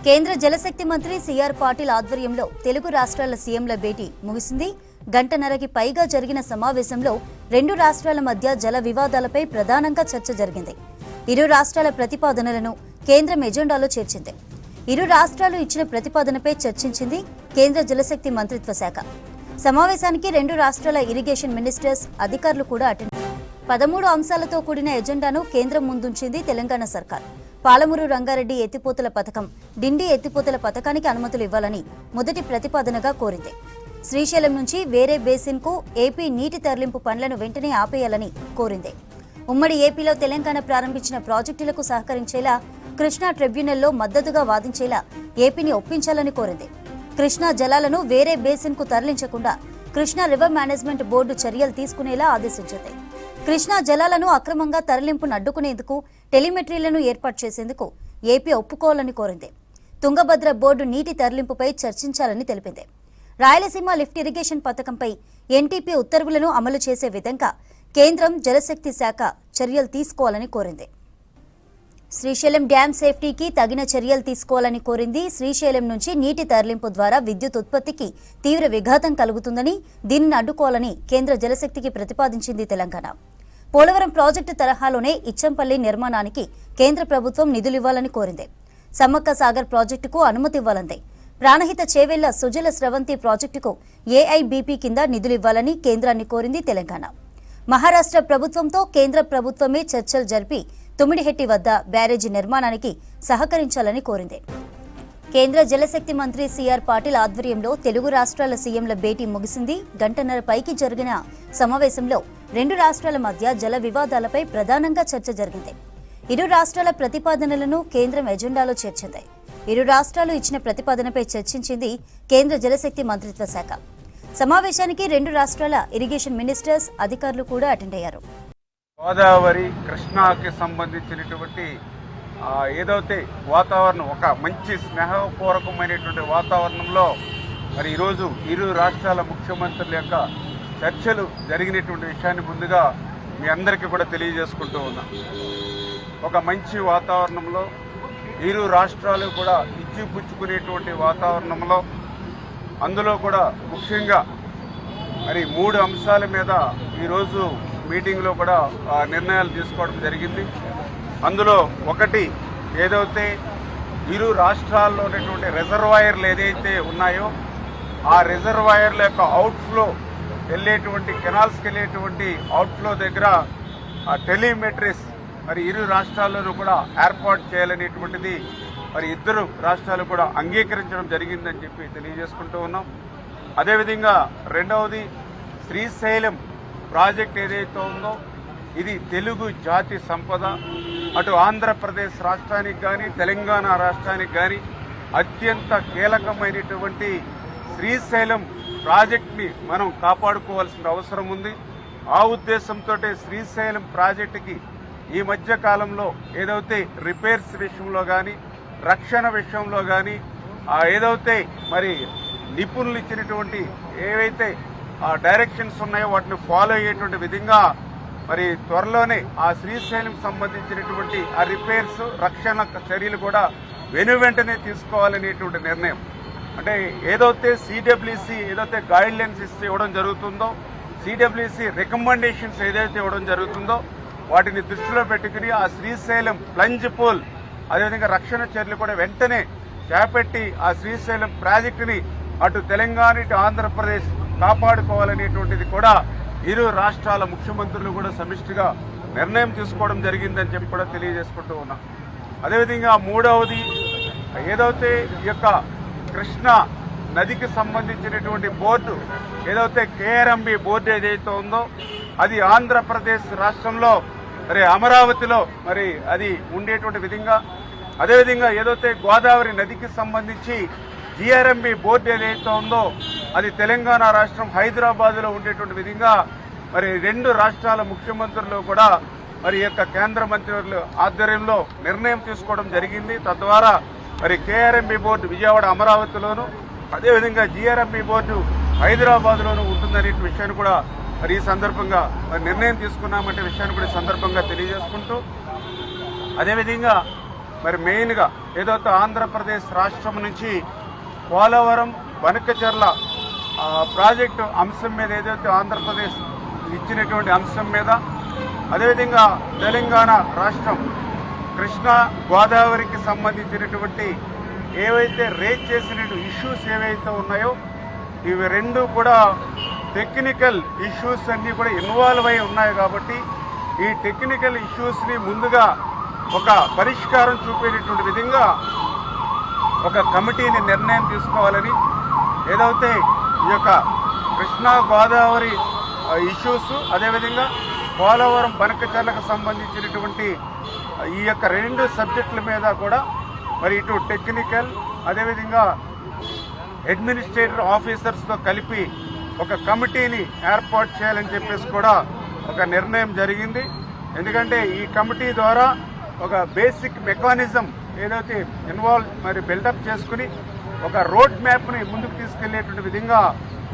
కేంద్ర జలశక్తి మంత్రి సిఆర్ పాటిల్ ఆధ్వర్యంలో తెలుగు రాష్ట్రాల సీఎంల భేటీ ముగిసింది. గంటన్నరకి పైగా జరిగిన సమావేశంలో రెండు రాష్ట్రాల మధ్య జల వివాదాలపై ప్రధానంగా చర్చ జరిగింది. ఇరు రాష్ట్రాల ప్రతిపాదనలను కేంద్రం ఎజెండాలో చేర్చింది. ఇరు రాష్ట్రాలు ఇచ్చిన ప్రతిపాదనపై చర్చించింది కేంద్ర జలశక్తి మంత్రిత్వ శాఖ. సమావేశానికి రెండు రాష్ట్రాల ఇరిగేషన్ మినిస్టర్స్ అధికారులు కూడా అటెండ్. 13 అంశాలతో కూడిన ఎజెండాను కేంద్రం ముందుంచింది తెలంగాణ సర్కార్. పాలమూరు రంగారెడ్డి ఎత్తిపోతల పథకం, డిండి ఎత్తిపోతల పథకానికి అనుమతులు ఇవ్వాలని మొదటి ప్రతిపాదనగా కోరింది. శ్రీశైలం నుంచి వేరే బేసిన్కు ఏపీ నీటి తరలింపు పనులను వెంటనే ఆపేయాలని కోరింది. ఉమ్మడి ఏపీలో తెలంగాణ ప్రారంభించిన ప్రాజెక్టులకు సహకరించేలా కృష్ణా ట్రిబ్యునల్లో మద్దతుగా వాదించేలా ఏపీని ఒప్పించాలని కోరింది. కృష్ణా జలాలను వేరే బేసిన్కు తరలించకుండా కృష్ణా రివర్ మేనేజ్మెంట్ బోర్డు చర్యలు తీసుకునేలా ఆదేశించింది. కృష్ణా జలాలను అక్రమంగా తరలింపును అడ్డుకునేందుకు టెలిమెట్రీలను ఏర్పాటు చేసేందుకు ఏపీ ఒప్పుకోవాలని కోరింది. తుంగభద్ర బోర్డు నీటి తరలింపుపై చర్చించాలని తెలిపింది. రాయలసీమ లిఫ్ట్ ఇరిగేషన్ పథకంపై ఎన్టీపీ ఉత్తర్వులను అమలు చేసే విధంగా కేంద్రం జలశక్తి శాఖ చర్యలు తీసుకోవాలని కోరింది. శ్రీశైలం డ్యాం సేఫ్టీకి తగిన చర్యలు తీసుకోవాలని కోరింది. శ్రీశైలం నుంచి నీటి తరలింపు ద్వారా విద్యుత్ ఉత్పత్తికి తీవ్ర విఘాతం కలుగుతుందని, దీనిని అడ్డుకోవాలని కేంద్ర జలశక్తికి ప్రతిపాదించింది తెలంగాణ. పోలవరం ప్రాజెక్టు తరహాలోనే ఇచ్చంపల్లి నిర్మాణానికి కేంద్ర ప్రభుత్వం నిధులివ్వాలని కోరింది. సమ్మక్క సాగర్ ప్రాజెక్టుకు అనుమతి ఇవ్వాలంది. ప్రాణహిత చేవెళ్ల సుజల స్రవంతి ప్రాజెక్టుకు ఏఐబీపీ కింద నిధులివ్వాలని కేంద్రాన్ని కోరింది తెలంగాణ. మహారాష్ట్ర ప్రభుత్వంతో కేంద్ర ప్రభుత్వమే చర్చలు జరిపి తుమ్మిడిహెట్టి వద్ద బ్యారేజీ నిర్మాణానికి సహకరించాలని కోరింది. కేంద్ర జలశక్తి మంత్రి సిఆర్ పాటిల్ ఆధ్వర్యంలో తెలుగు రాష్ట్రాల సీఎంల భేటీ ముగిసింది. గంటన్నర పైకి జరిగిన సమావేశంలో రెండు రాష్ట్రాల మధ్య జల వివాదాలపై ప్రధానంగా చర్చ జరిగింది. ఇరు రాష్ట్రాల ప్రతిపాదనలను కేంద్రం ఎజెండాలో చేర్చింది. ఇరు రాష్ట్రాలు ఇచ్చిన ప్రతిపాదనపై చర్చించింది కేంద్ర జలశక్తి మంత్రిత్వ శాఖ. సమావేశానికి రెండు రాష్ట్రాల ఇరిగేషన్ మినిస్టర్స్ అధికారులు కూడా అటెండ్ అయ్యారు. గోదావరి కృష్ణాకి సంబంధించినటువంటి ఏదైతే వాతావరణం ఒక మంచి స్నేహపూర్వకమైనటువంటి వాతావరణంలో మరి ఈరోజు ఇరు రాష్ట్రాల ముఖ్యమంత్రుల యొక్క చర్చలు జరిగినటువంటి విషయాన్ని ముందుగా మీ అందరికీ కూడా తెలియజేసుకుంటూ ఉన్నాం. ఒక మంచి వాతావరణంలో ఇరు రాష్ట్రాలు కూడా ఇచ్చిపుచ్చుకునేటువంటి వాతావరణంలో అందులో కూడా ముఖ్యంగా మరి 3 అంశాల మీద ఈరోజు మీటింగ్లో కూడా నిర్ణయాలు తీసుకోవడం జరిగింది. అందులో ఒకటి ఏదైతే ఇరు రాష్ట్రాల్లో ఉన్నటువంటి రిజర్వాయర్లు ఏదైతే ఉన్నాయో ఆ రిజర్వాయర్ల యొక్క అవుట్ఫ్లో వెళ్ళేటువంటి కెనాల్స్కి వెళ్ళేటువంటి అవుట్ఫ్లో దగ్గర టెలిమెట్రీస్ మరి ఇరు రాష్ట్రాల్లోనూ కూడా ఏర్పాటు చేయాలనేటువంటిది మరి ఇద్దరు రాష్ట్రాలు కూడా అంగీకరించడం జరిగిందని చెప్పి తెలియజేసుకుంటూ ఉన్నాం. అదేవిధంగా రెండవది శ్రీశైలం ప్రాజెక్ట్ ఏదైతే ఉందో ఇది తెలుగు జాతి సంపద. అటు ఆంధ్రప్రదేశ్ రాష్ట్రానికి కానీ తెలంగాణ రాష్ట్రానికి కానీ అత్యంత కీలకమైనటువంటి శ్రీశైలం ప్రాజెక్ట్ని మనం కాపాడుకోవాల్సిన అవసరం ఉంది. ఆ ఉద్దేశంతో శ్రీశైలం ప్రాజెక్టుకి ఈ మధ్య కాలంలో ఏదైతే రిపేర్స్ విషయంలో కానీ రక్షణ విషయంలో కానీ ఏదైతే మరి నిపుణులు ఇచ్చినటువంటి ఏవైతే డైరెక్షన్స్ ఉన్నాయో వాటిని ఫాలో అయ్యేటువంటి విధంగా మరి త్వరలోనే ఆ శ్రీశైలం సంబంధించినటువంటి ఆ రిపేర్స్ రక్షణ చర్యలు కూడా వెనువెంటనే తీసుకోవాలనేటువంటి నిర్ణయం. అంటే ఏదైతే సిడబ్ల్యూసి ఏదైతే గైడ్ లైన్స్ ఇవ్వడం జరుగుతుందో సిడబ్ల్యూసి రికమెండేషన్స్ ఏదైతే ఇవ్వడం జరుగుతుందో వాటిని దృష్టిలో పెట్టుకుని ఆ శ్రీశైలం ప్లంజ్ పూల్ అదేవిధంగా రక్షణ చర్యలు కూడా వెంటనే చేపట్టి ఆ శ్రీశైలం ప్రాజెక్టుని అటు తెలంగాణ ఇటు ఆంధ్రప్రదేశ్ కాపాడుకోవాలనేటువంటిది కూడా ఇరు రాష్ట్రాల ముఖ్యమంత్రులు కూడా సమిష్టిగా నిర్ణయం తీసుకోవడం జరిగిందని చెప్పి కూడా తెలియజేసుకుంటూ ఉన్నాం. అదేవిధంగా మూడవది ఏదైతే ఈ యొక్క కృష్ణా నదికి సంబంధించినటువంటి బోర్డు ఏదైతే కేఆర్ఎంబి బోర్డు ఏదైతే ఉందో అది ఆంధ్రప్రదేశ్ రాష్ట్రంలో మరి అమరావతిలో మరి అది ఉండేటువంటి విధంగా అదేవిధంగా ఏదైతే గోదావరి నదికి సంబంధించి జిఆర్ఎంబి బోర్డు ఏదైతే ఉందో అది తెలంగాణ రాష్ట్రం హైదరాబాద్లో ఉండేటువంటి విధంగా మరి రెండు రాష్ట్రాల ముఖ్యమంత్రులు కూడా మరి యొక్క కేంద్ర మంత్రివర్యుల ఆధ్వర్యంలో నిర్ణయం తీసుకోవడం జరిగింది. తద్వారా మరి కేఆర్ఎంబి బోర్డు విజయవాడ అమరావతిలోను అదేవిధంగా జిఆర్ఎంబి బోర్డు హైదరాబాద్లోనూ ఉంటుందనే విషయాన్ని కూడా మరి ఈ సందర్భంగా నిర్ణయం తీసుకున్నామంటే విషయాన్ని కూడా ఈ సందర్భంగా తెలియజేసుకుంటూ అదేవిధంగా మరి మెయిన్గా ఏదైతే ఆంధ్రప్రదేశ్ రాష్ట్రం నుంచి పోలవరం బనకచెర్ల ప్రాజెక్టు అంశం మీద ఏదైతే ఆంధ్రప్రదేశ్ ఇచ్చినటువంటి అంశం మీద, అదేవిధంగా తెలంగాణ రాష్ట్రం కృష్ణా గోదావరికి సంబంధించినటువంటి ఏవైతే రేజ్ చేసిన ఇష్యూస్ ఏవైతే ఉన్నాయో ఇవి రెండు కూడా టెక్నికల్ ఇష్యూస్ అన్నీ కూడా ఇన్వాల్వ్ అయి ఉన్నాయి. కాబట్టి ఈ టెక్నికల్ ఇష్యూస్ని ముందుగా ఒక పరిష్కారం చూపేటటువంటి విధంగా ఒక కమిటీని నిర్ణయం తీసుకోవాలని, ఏదైతే ఈ యొక్క కృష్ణా గోదావరి ఇష్యూస్, అదేవిధంగా పోలవరం బనకచెర్లకు సంబంధించినటువంటి ఈ యొక్క రెండు సబ్జెక్టుల మీద కూడా మరి ఇటు టెక్నికల్ అదేవిధంగా అడ్మినిస్ట్రేటివ్ ఆఫీసర్స్తో కలిపి ఒక కమిటీని ఏర్పాటు చేయాలని చెప్పేసి కూడా ఒక నిర్ణయం జరిగింది. ఎందుకంటే ఈ కమిటీ ద్వారా ఒక బేసిక్ మెకానిజం ఏదైతే మరి బిల్డప్ చేసుకుని ఒక రోడ్ మ్యాప్ని ముందుకు తీసుకెళ్లేటువంటి విధంగా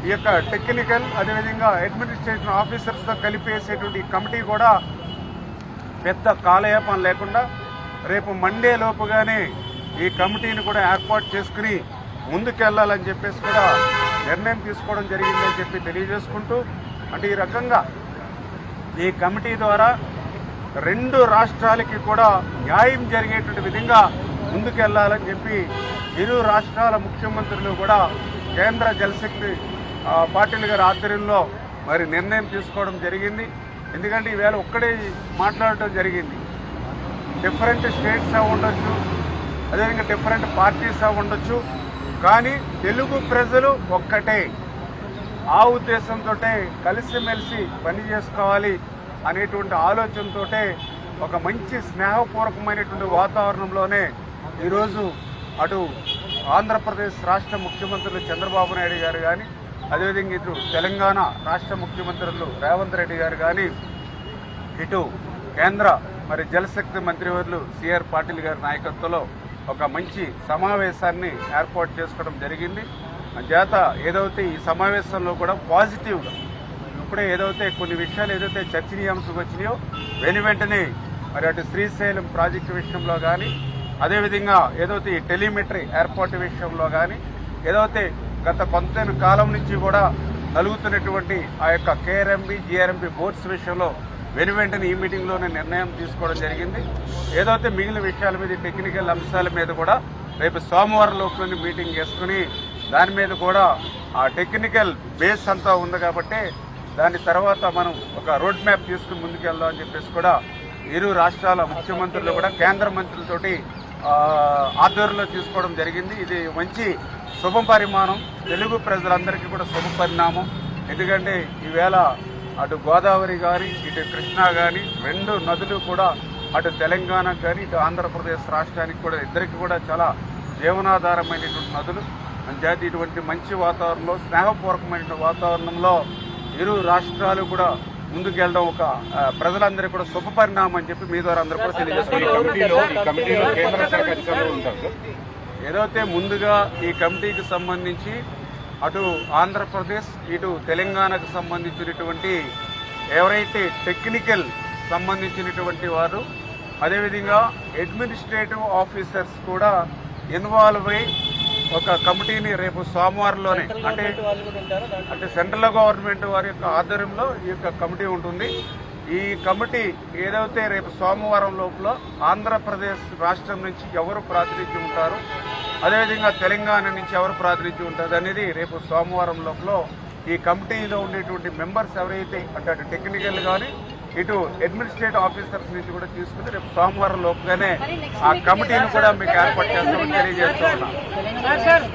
ఈ యొక్క టెక్నికల్ అదేవిధంగా అడ్మినిస్ట్రేటివ్ ఆఫీసర్స్తో కలిపేసేటువంటి కమిటీ కూడా పెద్ద కాలయాపన లేకుండా రేపు మండే లోపుగానే ఈ కమిటీని కూడా ఏర్పాటు చేసుకుని ముందుకెళ్లాలని చెప్పేసి కూడా నిర్ణయం తీసుకోవడం జరిగిందని చెప్పి తెలియజేసుకుంటూ, అంటే ఈ రకంగా ఈ కమిటీ ద్వారా రెండు రాష్ట్రాలకి కూడా న్యాయం జరిగేటువంటి విధంగా ముందుకెళ్లాలని చెప్పి ఇరు రాష్ట్రాల ముఖ్యమంత్రులు కూడా కేంద్ర జలశక్తి పాటిల్ గారి ఆధ్వర్యంలో మరి నిర్ణయం తీసుకోవడం జరిగింది. ఎందుకంటే ఈవేళ ఒక్కడే మాట్లాడటం జరిగింది. డిఫరెంట్ స్టేట్స్ అవి ఉండొచ్చు, అదేవిధంగా డిఫరెంట్ పార్టీస్ అవి ఉండొచ్చు, కానీ తెలుగు ప్రజలు ఒక్కటే. ఆ ఉద్దేశంతో కలిసిమెలిసి పని చేసుకోవాలి అనేటువంటి ఆలోచనతో ఒక మంచి స్నేహపూర్వకమైనటువంటి వాతావరణంలోనే ఈరోజు అటు ఆంధ్రప్రదేశ్ రాష్ట్ర ముఖ్యమంత్రులు చంద్రబాబు నాయుడు గారు కానీ, అదేవిధంగా ఇటు తెలంగాణ రాష్ట్ర ముఖ్యమంత్రులు రేవంత్ రెడ్డి గారు కానీ, ఇటు కేంద్ర మరి జలశక్తి మంత్రివర్యులు సిఆర్ పాటిల్ గారి నాయకత్వంలో ఒక మంచి సమావేశాన్ని ఏర్పాటు చేసుకోవడం జరిగింది. చేత ఏదైతే ఈ సమావేశంలో కూడా పాజిటివ్గా ఇప్పుడే ఏదైతే కొన్ని విషయాలు ఏదైతే చర్చనీయాంశం వచ్చినాయో వెంటనే మరి అటు శ్రీశైలం ప్రాజెక్టు విషయంలో కానీ, అదేవిధంగా ఏదైతే ఈ టెలిమెట్రీ ఏర్పాటు విషయంలో కానీ, ఏదైతే గత కొంత కాలం నుంచి కూడా కలుగుతున్నటువంటి ఆ యొక్క కేఆర్ఎంబి జిఆర్ఎంబి బోర్డ్స్ విషయంలో వెంటనే ఈ మీటింగ్లోనే నిర్ణయం తీసుకోవడం జరిగింది. ఏదైతే మిగిలిన విషయాల మీద టెక్నికల్ అంశాల మీద కూడా రేపు సోమవారం లోపల మీటింగ్ చేసుకుని దాని మీద కూడా ఆ టెక్నికల్ బేస్ అంతా ఉంది కాబట్టి దాని తర్వాత మనం ఒక రోడ్ మ్యాప్ తీసుకుని ముందుకెళ్దాం అని చెప్పేసి కూడా ఇరు రాష్ట్రాల ముఖ్యమంత్రులు కూడా కేంద్ర మంత్రులతోటి ఆధ్వర్యంలో తీసుకోవడం జరిగింది. ఇది మంచి శుభ పరిమాణం, తెలుగు ప్రజలందరికీ కూడా శుభ పరిణామం. ఎందుకంటే ఈవేళ అటు గోదావరి కానీ ఇటు కృష్ణా కానీ రెండు నదులు కూడా అటు తెలంగాణకు కానీ ఇటు ఆంధ్రప్రదేశ్ రాష్ట్రానికి కూడా ఇద్దరికి కూడా చాలా జీవనాధారమైనటువంటి నదులు. అంచేత ఇటువంటి మంచి వాతావరణంలో స్నేహపూర్వకమైన వాతావరణంలో ఇరు రాష్ట్రాలు కూడా ముందుకెళ్ళడం ఒక ప్రజలందరికీ కూడా శుభ పరిణామం అని చెప్పి మీ ద్వారా అందరూ కూడా తెలియజేస్తున్నారు. ఏదైతే ముందుగా ఈ కమిటీకి సంబంధించి అటు ఆంధ్రప్రదేశ్ ఇటు తెలంగాణకు సంబంధించినటువంటి ఎవరైతే టెక్నికల్ సంబంధించినటువంటి వారు, అదేవిధంగా అడ్మినిస్ట్రేటివ్ ఆఫీసర్స్ కూడా ఇన్వాల్వ్ అయి ఒక కమిటీని రేపు సోమవారంలోనే అంటే సెంట్రల్ గవర్నమెంట్ వారి యొక్క ఆధ్వర్యంలో ఈ యొక్క కమిటీ ఉంటుంది. ఈ కమిటీ ఏదైతే రేపు సోమవారం లోపల ఆంధ్రప్రదేశ్ రాష్ట్రం నుంచి ఎవరు ప్రాతినిధ్యం ఉంటారు, అదేవిధంగా తెలంగాణ నుంచి ఎవరు ప్రాతినిధ్యం ఉంటుంది అనేది రేపు సోమవారం లోపల ఈ కమిటీలో ఉండేటువంటి మెంబర్స్ ఎవరైతే అంటే అటు టెక్నికల్ కానీ ఇటు అడ్మినిస్ట్రేటివ్ ఆఫీసర్స్ నుంచి కూడా తీసుకుని రేపు సోమవారం లోపుగానే ఆ కమిటీని కూడా మీకు ఏర్పాటు చేస్తామని తెలియజేస్తూ ఉన్నాం.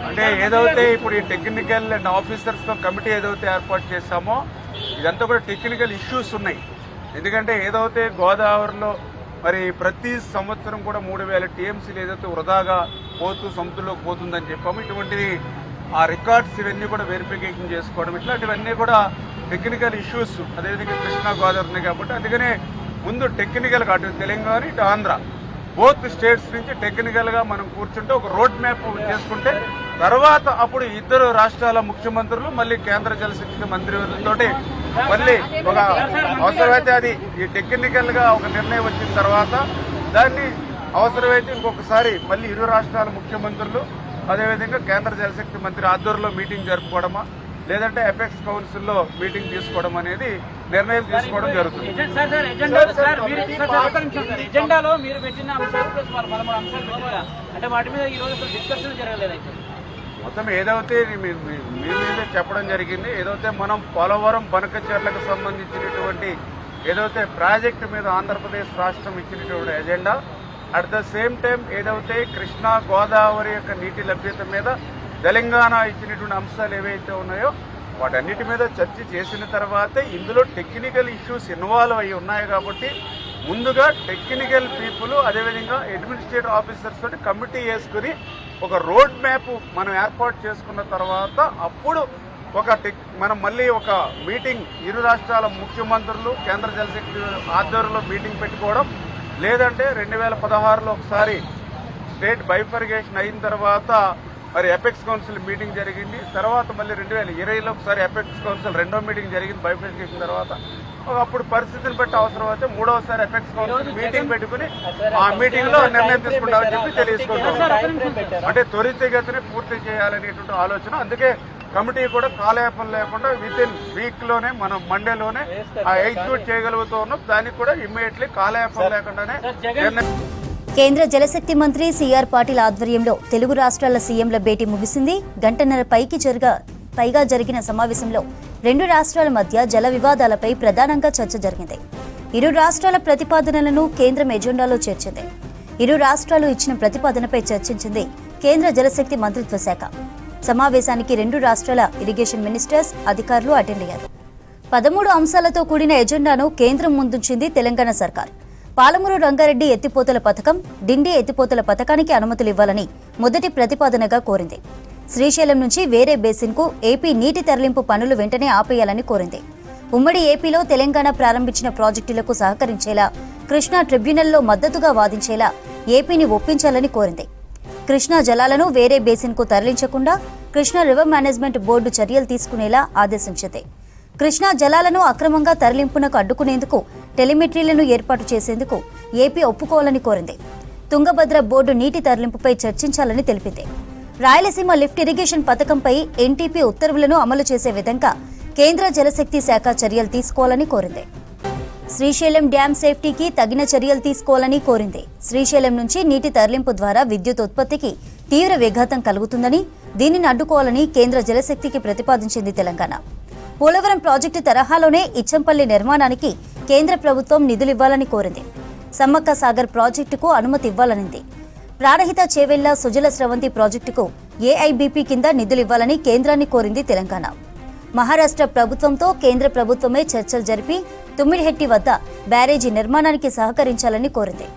అంటే ఏదైతే ఇప్పుడు ఈ టెక్నికల్ అండ్ ఆఫీసర్స్తో కమిటీ ఏదైతే ఏర్పాటు చేశామో ఇదంతా కూడా టెక్నికల్ ఇష్యూస్ ఉన్నాయి. ఎందుకంటే ఏదైతే గోదావరిలో మరి ప్రతి సంవత్సరం కూడా 3000 టీఎంసీలు ఏదైతే వృధాగా పోతూ సముద్రంలోకి పోతుందని చెప్పాము, ఇటువంటిది ఆ రికార్డ్స్ ఇవన్నీ కూడా వెరిఫికేషన్ చేసుకోవడం ఇట్లాంటివన్నీ కూడా టెక్నికల్ ఇష్యూస్. అదేవిధంగా కృష్ణా గోదావరి ఉన్నాయి కాబట్టి అందుకనే ముందు టెక్నికల్గా అటు తెలంగాణ ఇటు ఆంధ్ర బోత్ స్టేట్స్ నుంచి టెక్నికల్గా మనం కూర్చుంటే ఒక రోడ్ మ్యాప్ చేసుకుంటే తర్వాత అప్పుడు ఇద్దరు రాష్ట్రాల ముఖ్యమంత్రులు మళ్ళీ కేంద్ర జలశక్తి మంత్రివర్యులతో మళ్ళీ ఒక అవసరమైతే అది ఈ టెక్నికల్గా ఒక నిర్ణయం వచ్చిన తర్వాత దాన్ని అవసరమైతే ఇంకొకసారి మళ్ళీ ఇరు రాష్ట్రాల ముఖ్యమంత్రులు అదేవిధంగా కేంద్ర జలశక్తి మంత్రి ఆధ్వర్యంలో మీటింగ్ జరుపుకోవడమా లేదంటే ఎపెక్స్ కౌన్సిల్లో మీటింగ్ తీసుకోవడం అనేది నిర్ణయం తీసుకోవడం జరుగుతుంది. ఎజెండాలో మీరు పెట్టిన అంశాలు ప్లస్ 13 అంశాలు పెట్టారు అంటే వాటి మీద ఈ రోజు డిస్కషన్ జరగలేదు. మొత్తం ఏదైతే మీ మీద చెప్పడం జరిగింది, ఏదైతే మనం పోలవరం బనకచెర్లకు సంబంధించినటువంటి ఏదైతే ప్రాజెక్టు మీద ఆంధ్రప్రదేశ్ రాష్ట్రం ఇచ్చినటువంటి agenda, at the same time ఏదైతే కృష్ణా గోదావరి యొక్క నీటి లభ్యత మీద తెలంగాణ ఇచ్చినటువంటి అంశాలు ఏవైతే ఉన్నాయో వాటన్నిటి మీద చర్చ చేసిన తర్వాతే ఇందులో టెక్నికల్ ఇష్యూస్ ఇన్వాల్వ్ అయ్యి ఉన్నాయి కాబట్టి ముందుగా టెక్నికల్ పీపుల్ అదేవిధంగా అడ్మినిస్ట్రేటివ్ ఆఫీసర్స్ తోటి కమిటీ వేసుకుని ఒక రోడ్ మ్యాప్ మనం ఏర్పాటు చేసుకున్న తర్వాత అప్పుడు మనం మళ్ళీ ఒక మీటింగ్ ఇరు రాష్ట్రాల ముఖ్యమంత్రులు కేంద్ర జలశక్తి ఆధ్వర్యంలో మీటింగ్ పెట్టుకోవడం, లేదంటే 2016లో ఒకసారి స్టేట్ బైఫర్గేషన్ అయిన తర్వాత మరి ఎపెక్స్ కౌన్సిల్ మీటింగ్ జరిగింది. తర్వాత మళ్ళీ 2020లో ఒకసారి ఎపెక్స్ కౌన్సిల్ రెండో మీటింగ్ జరిగింది బైఫర్గేషన్ తర్వాత. అప్పుడు పరిస్థితిని బట్టి అవసరమైతే మూడవసారి ఎపెక్స్ కౌన్సిల్ మీటింగ్ పెట్టుకుని ఆ మీటింగ్ లో నిర్ణయం తీసుకుంటామని చెప్పి తెలియజేసుకుంటాం. అంటే త్వరితగతిని పూర్తి చేయాలనేటువంటి ఆలోచన. అందుకే కమిటీ కూడా కాలయాపన లేకుండా వితిన్ వీక్ లోనే మనం మండేలోనే ఎగ్జిక్యూట్ చేయగలుగుతూ ఉన్నాం. దానికి కూడా ఇమ్మీడియట్లీ కాలయాపన లేకుండానే కేంద్ర జలశక్తి మంత్రి సిఆర్ పాటిల్ ఆధ్వర్యంలో తెలుగు రాష్ట్రాల సీఎంల భేటీ ముగిసింది. గంటన్నర పైగా జరిగిన సమావేశంలో రెండు రాష్ట్రాల మధ్య జల వివాదాలపై ప్రధానంగా చర్చ జరిగింది. ఇరు రాష్ట్రాల ప్రతిపాదనలను కేంద్రం ఎజెండాలో చేర్చింది. ఇరు రాష్ట్రాలు ఇచ్చిన ప్రతిపాదనపై చర్చించింది కేంద్ర జలశక్తి మంత్రిత్వ శాఖ. సమావేశానికి రెండు రాష్ట్రాల ఇరిగేషన్ మినిస్టర్స్, అధికారులు అటెండ్ అయ్యారు. 13 అంశాలతో కూడిన ఎజెండాను కేంద్రం ముందుంచింది తెలంగాణ సర్కార్. పాలమూరు రంగారెడ్డి ఎత్తిపోతల పథకం, డిండి ఎత్తిపోతల పథకానికి అనుమతులు ఇవ్వాలని మొదటి ప్రతిపాదనగా కోరింది. శ్రీశైలం నుంచి వేరే బేసిన్కు ఏపీ నీటి తరలింపు పనులు వెంటనే ఆపేయాలని కోరింది. ఉమ్మడి ఏపీలో తెలంగాణ ప్రారంభించిన ప్రాజెక్టులకు సహకరించేలా, కృష్ణా ట్రిబ్యునల్లో మద్దతుగా వాదించేలా ఏపీని ఒప్పించాలని కోరింది. కృష్ణా జలాలను వేరే బేసిన్కు తరలించకుండా కృష్ణా రివర్ మేనేజ్మెంట్ బోర్డు చర్యలు తీసుకునేలా ఆదేశించింది. కృష్ణా జలాలను అక్రమంగా తరలింపునకు అడ్డుకునేందుకు టెలిమెట్రీలను ఏర్పాటు చేసేందుకు ఏపీ ఒప్పుకోవాలని కోరింది. తుంగభద్ర బోర్డు నీటి తరలింపుపై చర్చించాలని తెలిపింది. రాయలసీమ లిఫ్ట్ ఇరిగేషన్ పథకంపై ఎన్టీపీ ఉత్తర్వులను అమలు చేసే విధంగా కేంద్ర జలశక్తి శాఖ చర్యలు తీసుకోవాలని కోరింది. శ్రీశైలం డ్యాం సేఫ్టీకి తగిన చర్యలు తీసుకోవాలని కోరింది. శ్రీశైలం నుంచి నీటి తరలింపు ద్వారా విద్యుత్ ఉత్పత్తికి తీవ్ర విఘాతం కలుగుతుందని, దీనిని అడ్డుకోవాలని కేంద్ర జలశక్తికి ప్రతిపాదించింది తెలంగాణ. పోలవరం ప్రాజెక్టు తరహాలోనే ఇచ్చంపల్లి నిర్మాణానికి కేంద్ర ప్రభుత్వం నిధులివ్వాలని కోరింది. సమ్మక్క సాగర్ ప్రాజెక్టుకు అనుమతి ఇవ్వాలనింది. ప్రాణహిత చేవెళ్ల సుజల స్రవంతి ప్రాజెక్టుకు ఏఐబీపీ కింద నిధులివ్వాలని కేంద్రాన్ని కోరింది తెలంగాణ. మహారాష్ట్ర ప్రభుత్వంతో కేంద్ర ప్రభుత్వమే చర్చలు జరిపి తుమ్మిడిహెట్టి వద్ద బ్యారేజీ నిర్మాణానికి సహకరించాలని కోరింది.